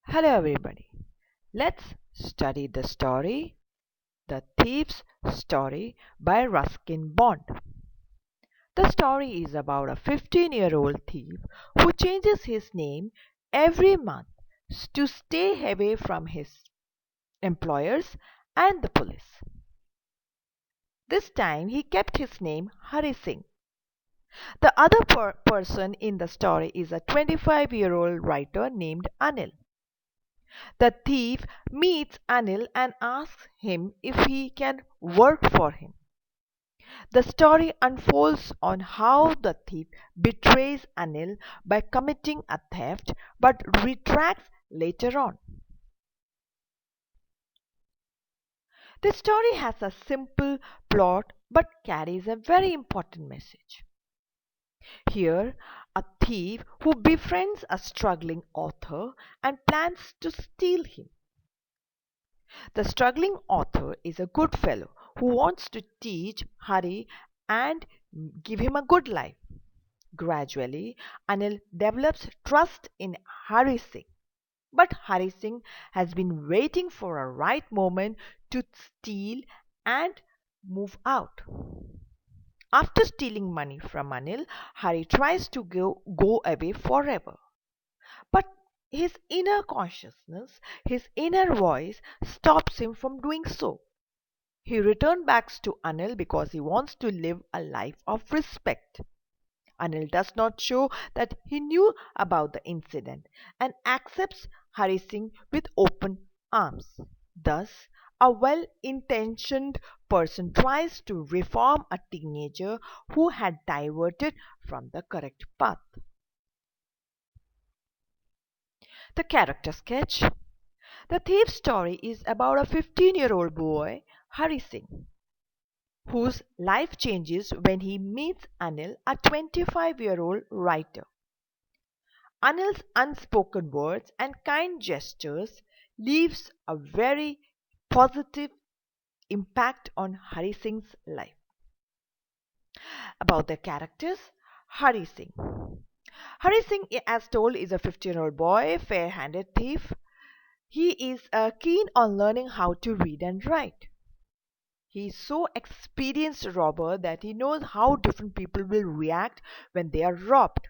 Hello, everybody. Let's study the story The Thief's Story by Ruskin Bond. The story is about a 15-year-old thief who changes his name every month to stay away from his employers and the police. This time he kept his name Hari Singh. The other person in the story is a 25-year-old writer named Anil. The thief meets Anil and asks him if he can work for him. The story unfolds on how the thief betrays Anil by committing a theft but retracts later on. The story has a simple plot but carries a very important message. Here, a thief who befriends a struggling author and plans to steal him. The struggling author is a good fellow who wants to teach Hari and give him a good life. Gradually, Anil develops trust in Hari Singh. But Hari Singh has been waiting for a right moment to steal and move out. After stealing money from Anil, Hari tries to go away forever. But his inner consciousness, his inner voice stops him from doing so. He returns back to Anil because he wants to live a life of respect. Anil does not show that he knew about the incident and accepts Hari Singh with open arms. Thus, a well intentioned person tries to reform a teenager who had diverted from the correct path. The character sketch. The thief's story is about a 15-year-old boy, Hari Singh, whose life changes when he meets Anil, a 25-year-old writer. Anil's unspoken words and kind gestures leaves a very positive impact on Hari Singh's life. About the characters, Hari Singh. Hari Singh, as told, is a 15-year-old boy, fair-handed thief. He is keen on learning how to read and write. He is so experienced robber that he knows how different people will react when they are robbed.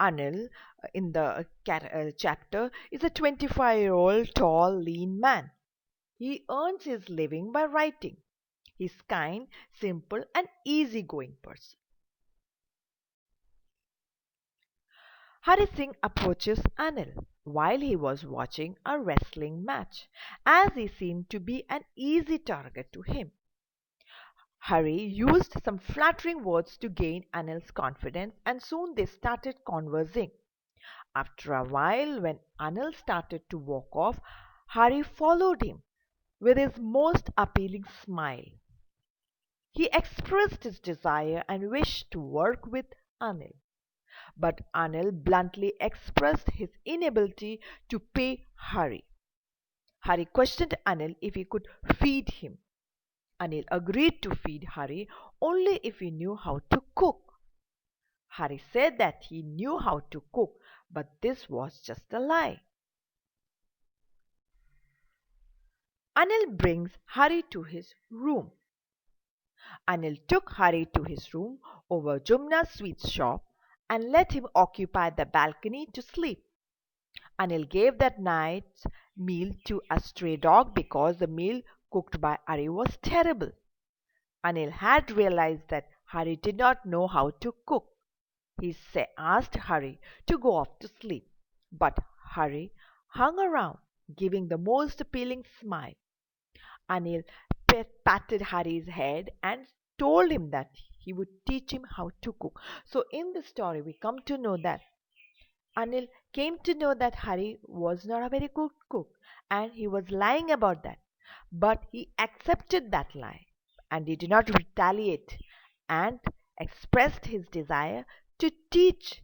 Anil, in the chapter, is a 25-year-old tall, lean man. He earns his living by writing. He's kind, simple, and easygoing person. Hari Singh approaches Anil while he was watching a wrestling match, as he seemed to be an easy target to him. Hari used some flattering words to gain Anil's confidence, and soon they started conversing. After a while, when Anil started to walk off, Hari followed him with his most appealing smile. He expressed his desire and wish to work with Anil. But Anil bluntly expressed his inability to pay Hari. Hari questioned Anil if he could feed him. Anil agreed to feed Hari only if he knew how to cook. Hari said that he knew how to cook, but this was just a lie. Anil brings Hari to his room. Anil took Hari to his room over Jumna's sweet shop and let him occupy the balcony to sleep. Anil gave that night's meal to a stray dog because the meal cooked by Hari was terrible. Anil had realized that Hari did not know how to cook. He asked Hari to go off to sleep, but Hari hung around, giving the most appealing smile. Anil patted Hari's head and told him that he would teach him how to cook. So in the story, we come to know that Anil came to know that Hari was not a very good cook and he was lying about that. But he accepted that lie and he did not retaliate and expressed his desire to teach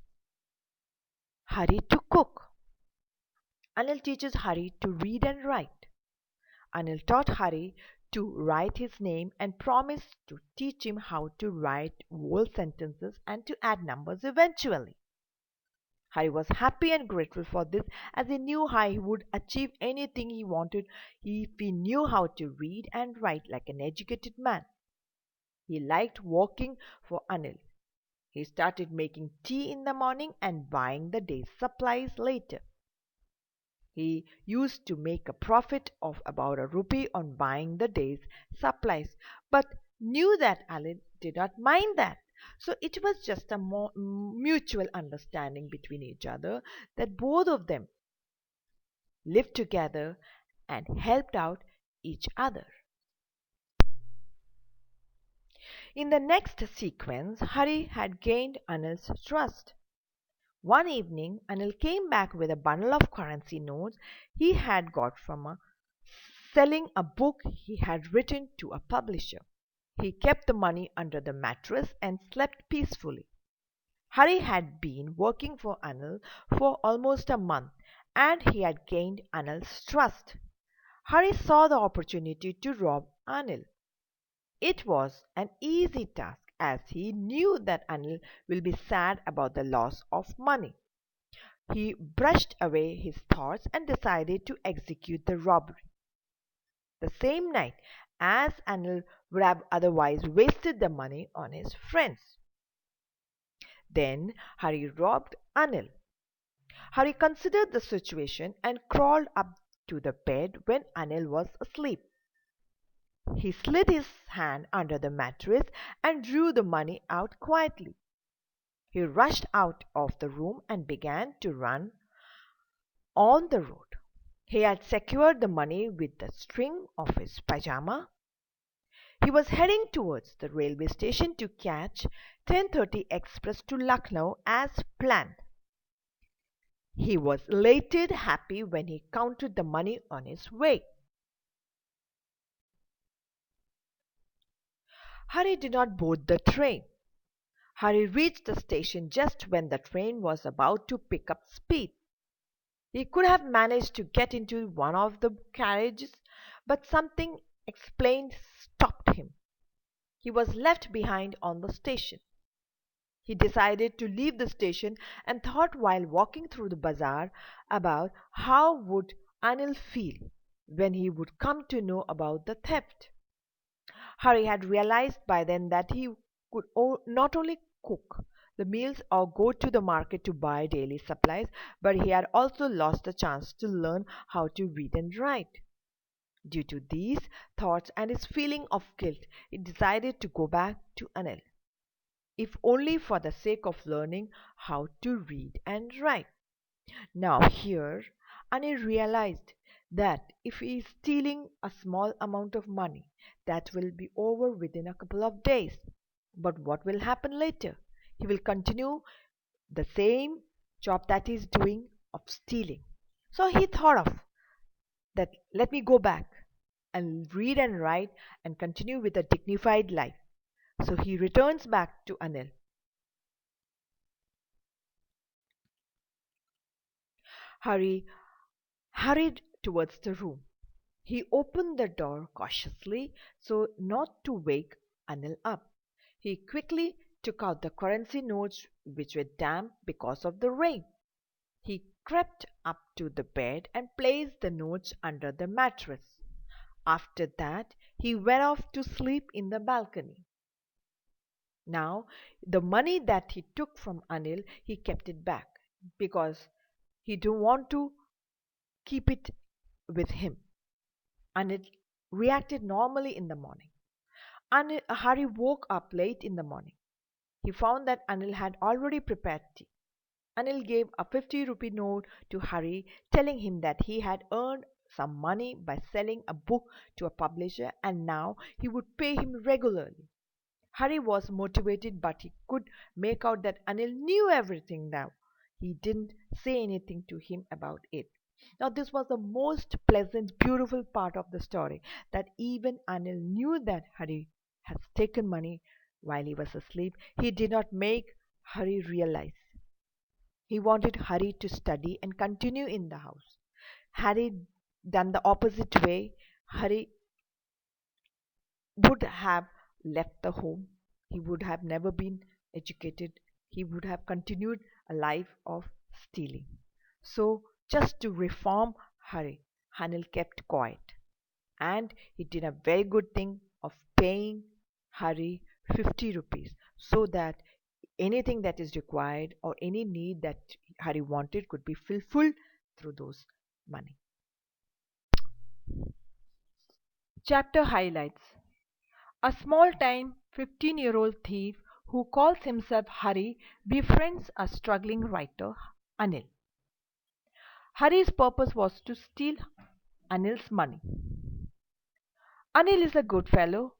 Hari to cook. Anil teaches Hari to read and write. Anil taught Hari to write his name and promised to teach him how to write whole sentences and to add numbers eventually. Hari was happy and grateful for this as he knew how he would achieve anything he wanted if he knew how to read and write like an educated man. He liked working for Anil. He started making tea in the morning and buying the day's supplies later. He used to make a profit of about a rupee on buying the day's supplies, but knew that Anil did not mind that. So it was just a mutual understanding between each other that both of them lived together and helped out each other. In the next sequence, Hari had gained Anil's trust. One evening, Anil came back with a bundle of currency notes he had got from selling a book he had written to a publisher. He kept the money under the mattress and slept peacefully. Hari had been working for Anil for almost a month and he had gained Anil's trust. Hari saw the opportunity to rob Anil. It was an easy task as he knew that Anil will be sad about the loss of money. He brushed away his thoughts and decided to execute the robbery. The same night, as Anil would have otherwise wasted the money on his friends. Then Hari robbed Anil. Hari considered the situation and crawled up to the bed when Anil was asleep. He slid his hand under the mattress and drew the money out quietly. He rushed out of the room and began to run on the road. He had secured the money with the string of his pajama. He was heading towards the railway station to catch 10:30 express to Lucknow as planned. He was elated happy when he counted the money on his way. Hari did not board the train. Hari reached the station just when the train was about to pick up speed. He could have managed to get into one of the carriages, but something explained stopped him. He was left behind on the station. He decided to leave the station and thought while walking through the bazaar about how would Anil feel when he would come to know about the theft. Hari had realized by then that he could not only cook the meals or go to the market to buy daily supplies, but he had also lost the chance to learn how to read and write. Due to these thoughts and his feeling of guilt, he decided to go back to Anil, if only for the sake of learning how to read and write. Now here, Anil realized that if he is stealing a small amount of money, that will be over within a couple of days. But what will happen later? He will continue the same job that he is doing of stealing. So he thought of that let me go back and read and write and continue with a dignified life. So he returns back to Anil. Hari hurried towards the room. He opened the door cautiously so not to wake Anil up. He quickly took out the currency notes which were damp because of the rain. He crept up to the bed and placed the notes under the mattress. After that, he went off to sleep in the balcony. Now, the money that he took from Anil, he kept it back because he didn't want to keep it with him. Anil reacted normally in the morning. Hari woke up late in the morning. He found that Anil had already prepared tea. Anil gave a 50 rupee note to Hari, telling him that he had earned some money by selling a book to a publisher and now he would pay him regularly. Hari was motivated, but he could make out that Anil knew everything now. He didn't say anything to him about it. Now, this was the most pleasant, beautiful part of the story that even Anil knew that Hari has taken money while he was asleep. He did not make Hari realize. He wanted Hari to study and continue in the house. Had he done the opposite way, Hari would have left the home. He would have never been educated. He would have continued a life of stealing. So, just to reform Hari, Anil kept quiet. And he did a very good thing of paying Hari 50 rupees so that anything that is required or any need that Hari wanted could be fulfilled through those money. Chapter highlights: a small time 15-year-old thief who calls himself Hari befriends a struggling writer, Anil. Hari's purpose was to steal Anil's money. Anil is a good fellow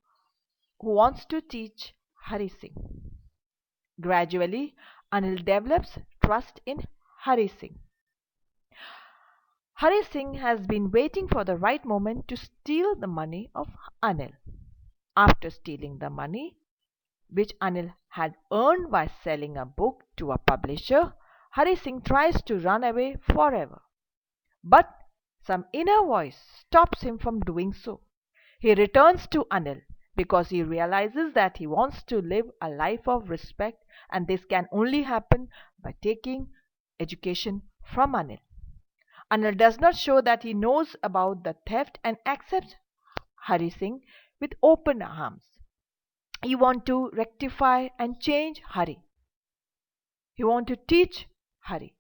who wants to teach Hari Singh. Gradually, Anil develops trust in Hari Singh. Hari Singh has been waiting for the right moment to steal the money of Anil. After stealing the money, which Anil had earned by selling a book to a publisher, Hari Singh tries to run away forever. But some inner voice stops him from doing so. He returns to Anil because he realizes that he wants to live a life of respect, and this can only happen by taking education from Anil. Anil does not show that he knows about the theft and accepts Hari Singh with open arms. He wants to rectify and change Hari. He wants to teach Hari.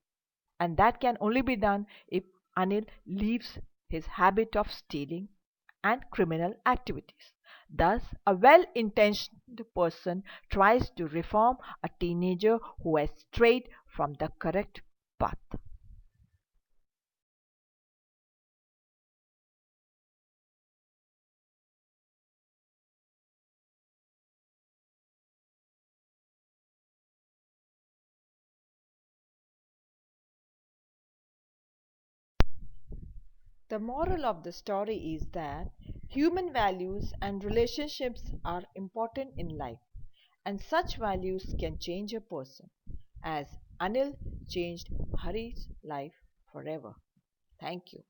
And that can only be done if Anil leaves his habit of stealing and criminal activities. Thus, a well intentioned person tries to reform a teenager who has strayed from the correct path. The moral of the story is that human values and relationships are important in life, and such values can change a person, as Anil changed Hari's life forever. Thank you.